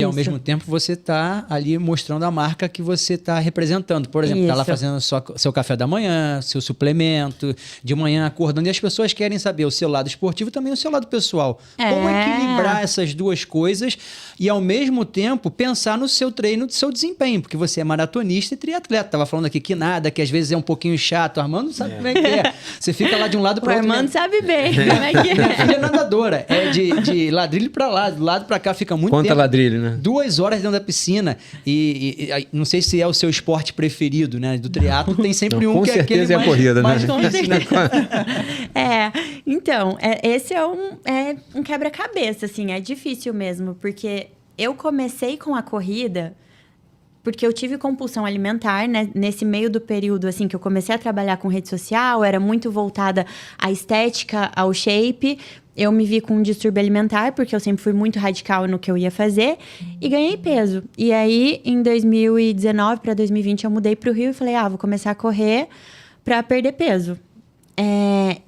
E ao mesmo tempo você está ali mostrando a marca que você está representando. Por exemplo, está lá fazendo seu café da manhã, seu suplemento, de manhã acordando. E as pessoas querem saber o seu lado esportivo e também o seu lado pessoal. Como equilibrar essas duas coisas e ao mesmo tempo pensar no seu treino, no seu desempenho. Porque você é maratonista e triatleta. Estava falando aqui que nada, que às vezes é um pouquinho chato. O Armando sabe como é que é. Você fica lá de um lado para o outro. O Armando sabe bem como é que é. Minha filha é nadadora. É de ladrilho para lá, do lado para cá. Fica muito tempo. Quanto ladrilho, né? 2 horas dentro da piscina e não sei se é o seu esporte preferido, né? Do triatlo tem sempre um que é aquele mais... Com certeza é a corrida, mais né? Com certeza. Então, esse é um quebra-cabeça, assim, é difícil mesmo, porque eu comecei com a corrida porque eu tive compulsão alimentar, né? Nesse meio do período, assim, que eu comecei a trabalhar com rede social, era muito voltada à estética, ao shape. Eu me vi com um distúrbio alimentar, porque eu sempre fui muito radical no que eu ia fazer, e ganhei peso. E aí, em 2019 para 2020, eu mudei para o Rio e falei, vou começar a correr para perder peso.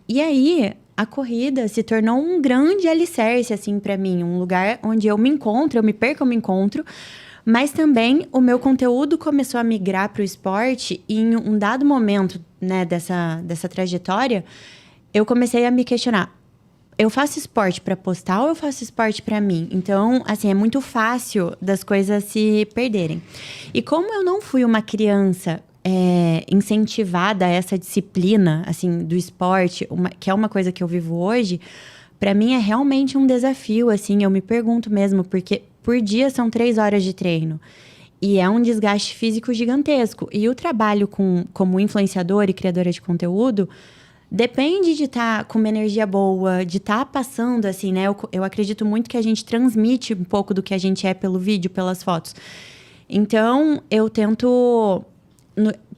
E aí, a corrida se tornou um grande alicerce, assim, para mim. Um lugar onde eu me encontro, eu me perco, eu me encontro. Mas também o meu conteúdo começou a migrar para o esporte e em um dado momento, né, dessa trajetória, eu comecei a me questionar. Eu faço esporte para postar ou eu faço esporte para mim? Então, assim, é muito fácil das coisas se perderem. E como eu não fui uma criança incentivada a essa disciplina, assim, do esporte, que é uma coisa que eu vivo hoje, para mim é realmente um desafio, assim, eu me pergunto mesmo, porque por dia são 3 horas de treino. E é um desgaste físico gigantesco. E o trabalho como influenciadora e criadora de conteúdo depende de estar com uma energia boa, de estar passando, assim, né? Eu acredito muito que a gente transmite um pouco do que a gente é pelo vídeo, pelas fotos. Então, eu tento...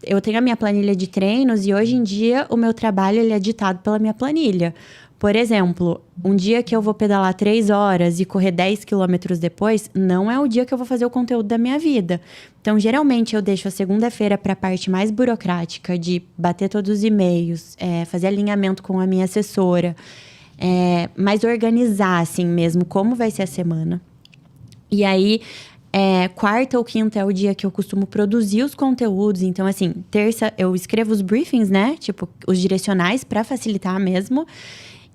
Eu tenho a minha planilha de treinos e hoje em dia o meu trabalho ele é ditado pela minha planilha. Por exemplo, um dia que eu vou pedalar 3 horas e correr 10 quilômetros depois, não é o dia que eu vou fazer o conteúdo da minha vida. Então, geralmente, eu deixo a segunda-feira para a parte mais burocrática, de bater todos os e-mails, fazer alinhamento com a minha assessora, mais organizar, assim mesmo, como vai ser a semana. E aí, quarta ou quinta é o dia que eu costumo produzir os conteúdos. Então, assim, terça eu escrevo os briefings, né? Tipo, os direcionais para facilitar mesmo.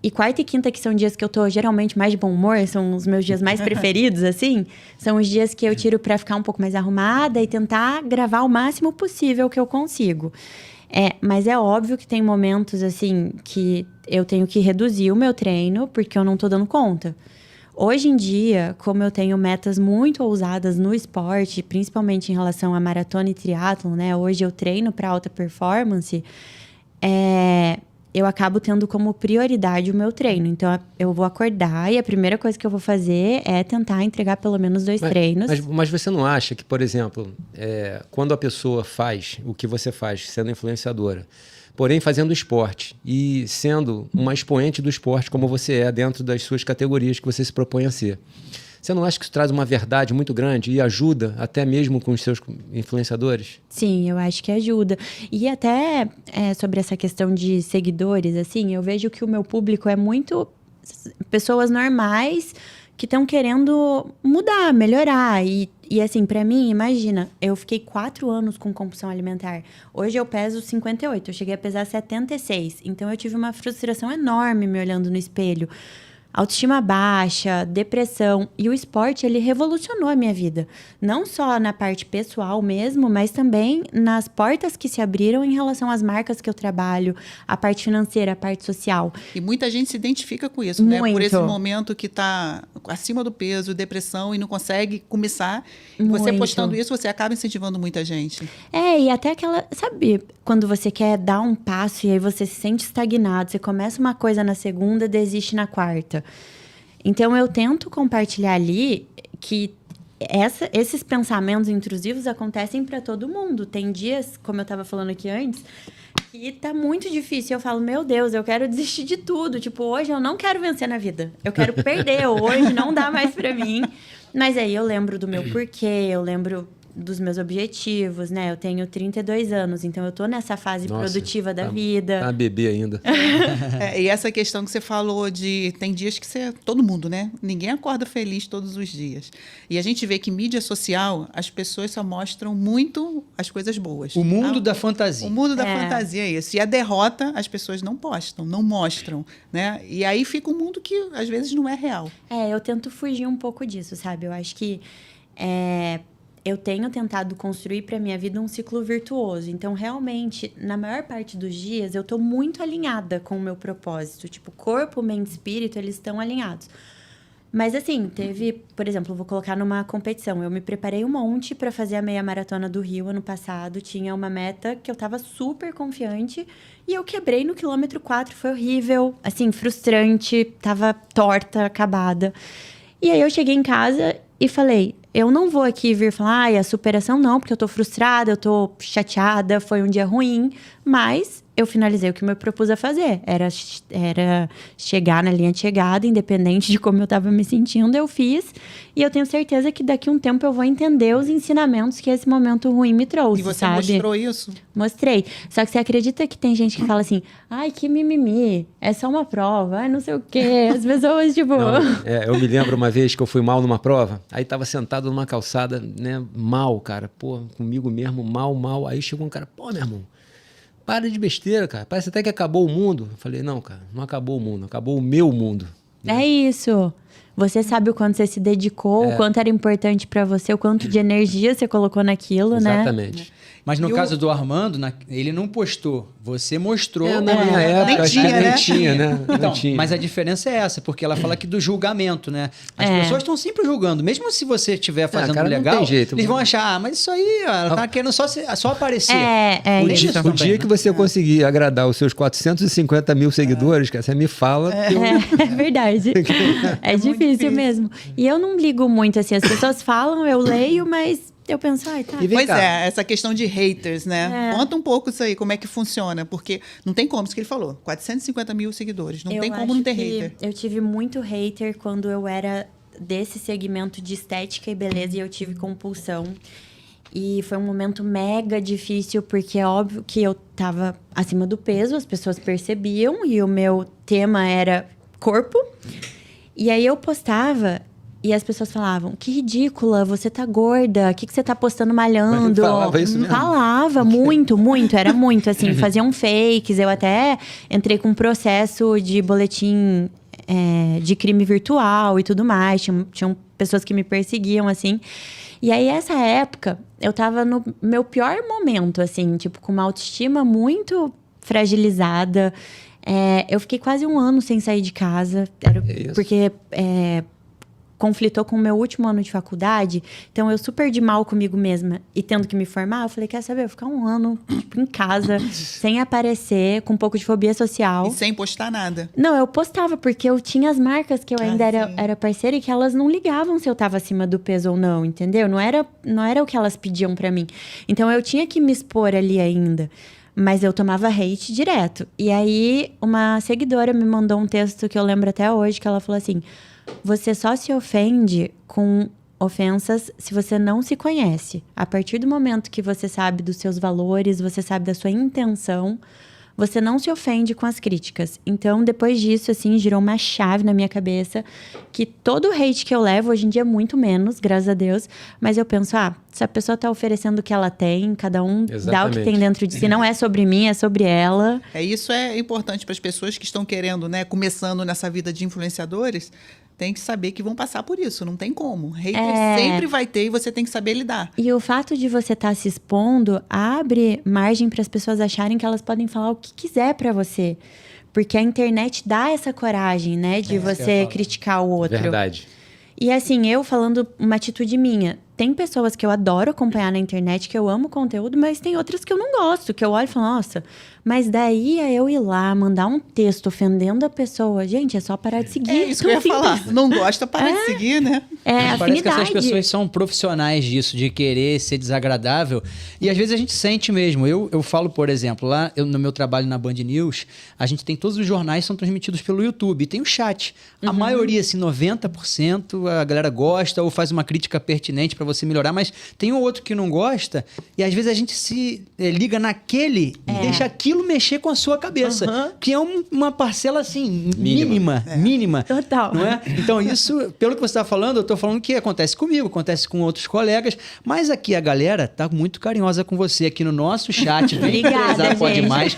E quarta e quinta, que são dias que eu tô geralmente mais de bom humor, são os meus dias mais preferidos, assim. São os dias que eu tiro pra ficar um pouco mais arrumada e tentar gravar o máximo possível que eu consigo. Mas é óbvio que tem momentos, assim, que eu tenho que reduzir o meu treino, porque eu não tô dando conta. Hoje em dia, como eu tenho metas muito ousadas no esporte, principalmente em relação a maratona e triatlon, né? Hoje eu treino para alta performance, eu acabo tendo como prioridade o meu treino. Então, eu vou acordar e a primeira coisa que eu vou fazer é tentar entregar pelo menos 2 treinos. Mas você não acha que, por exemplo, quando a pessoa faz o que você faz, sendo influenciadora, porém fazendo esporte e sendo uma expoente do esporte como você é dentro das suas categorias que você se propõe a ser, você não acha que isso traz uma verdade muito grande e ajuda até mesmo com os seus influenciadores? Sim, eu acho que ajuda. E até sobre essa questão de seguidores, assim, eu vejo que o meu público é muito pessoas normais que estão querendo mudar, melhorar. E assim, pra mim, imagina, eu fiquei 4 anos com compulsão alimentar. Hoje eu peso 58, eu cheguei a pesar 76. Então eu tive uma frustração enorme me olhando no espelho. Autoestima baixa, depressão. E o esporte, ele revolucionou a minha vida. Não só na parte pessoal mesmo, mas também nas portas que se abriram em relação às marcas que eu trabalho, a parte financeira, a parte social. E muita gente se identifica com isso, né? Por esse momento que está acima do peso, depressão e não consegue começar. E você postando isso, você acaba incentivando muita gente. E até aquela... Sabe, quando você quer dar um passo e aí você se sente estagnado, você começa uma coisa na segunda, desiste na quarta. Então, eu tento compartilhar ali que esses pensamentos intrusivos acontecem para todo mundo. Tem dias, como eu estava falando aqui antes, que tá muito difícil. Eu falo, meu Deus, eu quero desistir de tudo. Tipo, hoje eu não quero vencer na vida. Eu quero perder. Hoje não dá mais para mim. Mas aí eu lembro do meu porquê, eu lembro dos meus objetivos, né? Eu tenho 32 anos, então eu tô nessa fase produtiva da vida. Tá bebê ainda. E essa questão que você falou de... Tem dias que você... Todo mundo, né? Ninguém acorda feliz todos os dias. E a gente vê que mídia social, as pessoas só mostram muito as coisas boas. O mundo da fantasia. O mundo da fantasia é isso. E a derrota, as pessoas não postam, não mostram, né? E aí fica um mundo que, às vezes, não é real. Eu tento fugir um pouco disso, sabe? Eu acho que eu tenho tentado construir para minha vida um ciclo virtuoso. Então, realmente, na maior parte dos dias, eu tô muito alinhada com o meu propósito. Tipo, corpo, mente e espírito, eles estão alinhados. Mas, assim, teve... Por exemplo, vou colocar numa competição. Eu me preparei um monte para fazer a meia maratona do Rio ano passado. Tinha uma meta que eu tava super confiante. E eu quebrei no quilômetro 4. Foi horrível. Assim, frustrante. Tava torta, acabada. E aí, eu cheguei em casa e falei... Eu não vou aqui vir falar, a superação não, porque eu tô frustrada, eu tô chateada, foi um dia ruim. Mas eu finalizei o que eu me propus a fazer. Era chegar na linha de chegada, independente de como eu tava me sentindo, eu fiz. E eu tenho certeza que daqui a um tempo eu vou entender os ensinamentos que esse momento ruim me trouxe, E você sabe? mostrou isso? Mostrei. Só que você acredita que tem gente que fala assim, ai, que mimimi, é só uma prova, ai, não sei o quê. As pessoas, tipo... Não, eu me lembro uma vez que eu fui mal numa prova, aí tava sentado numa calçada, né, mal, cara, pô, comigo mesmo, mal. Aí chegou um cara, pô, meu irmão, para de besteira, cara, parece até que acabou o mundo. Eu falei, não, cara, não acabou o mundo, acabou o meu mundo. É isso. Você sabe o quanto você se dedicou, o quanto era importante pra você, o quanto de energia você colocou naquilo, né? Exatamente. Mas no caso do Armando, ele não postou. Você mostrou. Na minha época, acho que nem tinha, né? Então, Não tinha. mas a diferença é essa, porque ela fala aqui do julgamento, né? As pessoas estão sempre julgando. Mesmo se você estiver fazendo cara, não legal, tem jeito. eles vão achar, mas isso aí, ó, ela tá querendo só aparecer. O dia que você conseguir agradar os seus 450 mil seguidores, cara, você me fala. É verdade. É difícil mesmo. E eu não ligo muito, assim. As pessoas falam, eu leio, mas eu penso, ai, tá. Pois é, essa questão de haters, né? Conta um pouco isso aí, como é que funciona. Porque não tem como, isso que ele falou. 450 mil seguidores, não tem como não ter hater. Eu tive muito hater quando eu era desse segmento de estética e beleza e eu tive compulsão. E foi um momento mega difícil, porque é óbvio que eu tava acima do peso, as pessoas percebiam, e o meu tema era corpo. E aí eu postava e as pessoas falavam, que ridícula, você tá gorda, o que você tá postando malhando? Mas falava isso mesmo? Falava, muito, era muito, assim, faziam fakes, eu até entrei com um processo de boletim de crime virtual e tudo mais, tinham pessoas que me perseguiam, assim. E aí, essa época, eu tava no meu pior momento, assim, tipo, com uma autoestima muito fragilizada. Eu fiquei quase um ano sem sair de casa, porque conflitou com o meu último ano de faculdade. Então, eu super de mal comigo mesma e tendo que me formar, eu falei, quer saber, eu vou ficar um ano, tipo, em casa, sem aparecer, com um pouco de fobia social. E sem postar nada. Não, eu postava, porque eu tinha as marcas que eu ainda era parceira e que elas não ligavam se eu tava acima do peso ou não, entendeu? Não era o que elas pediam pra mim. Então, eu tinha que me expor ali ainda. Mas eu tomava hate direto. E aí, uma seguidora me mandou um texto que eu lembro até hoje, que ela falou assim, você só se ofende com ofensas se você não se conhece. A partir do momento que você sabe dos seus valores, você sabe da sua intenção, você não se ofende com as críticas. Então, depois disso, assim, girou uma chave na minha cabeça que todo o hate que eu levo, hoje em dia, é muito menos, graças a Deus. Mas eu penso, se a pessoa tá oferecendo o que ela tem, cada um dá o que tem dentro de si. Não é sobre mim, é sobre ela. Isso é importante para as pessoas que estão querendo, né, começando nessa vida de influenciadores. Tem que saber que vão passar por isso, não tem como. Hater sempre vai ter e você tem que saber lidar. E o fato de você estar se expondo abre margem para as pessoas acharem que elas podem falar o que quiser para você. Porque a internet dá essa coragem, né? De você criticar o outro. Verdade. E assim, eu falando uma atitude minha. Tem pessoas que eu adoro acompanhar na internet, que eu amo o conteúdo, mas tem outras que eu não gosto. Que eu olho e falo, nossa, mas daí é eu ir lá, mandar um texto ofendendo a pessoa. Gente, é só parar de seguir. É isso que eu ia falar. Não gosta, para de seguir, né? Parece que essas pessoas são profissionais disso, de querer ser desagradável. E às vezes a gente sente mesmo. Eu falo, por exemplo, lá no meu trabalho na Band News, a gente tem todos os jornais são transmitidos pelo YouTube. E tem o chat. A maioria, assim, 90%, a galera gosta ou faz uma crítica pertinente para você melhorar, mas tem um outro que não gosta e às vezes a gente se liga naquele e deixa aquilo mexer com a sua cabeça, que é uma parcela assim, mínima. Total. Não é? Então isso, pelo que você está falando, eu estou falando que acontece comigo, acontece com outros colegas, mas aqui a galera tá muito carinhosa com você aqui no nosso chat. Obrigada, Pode gente. mais.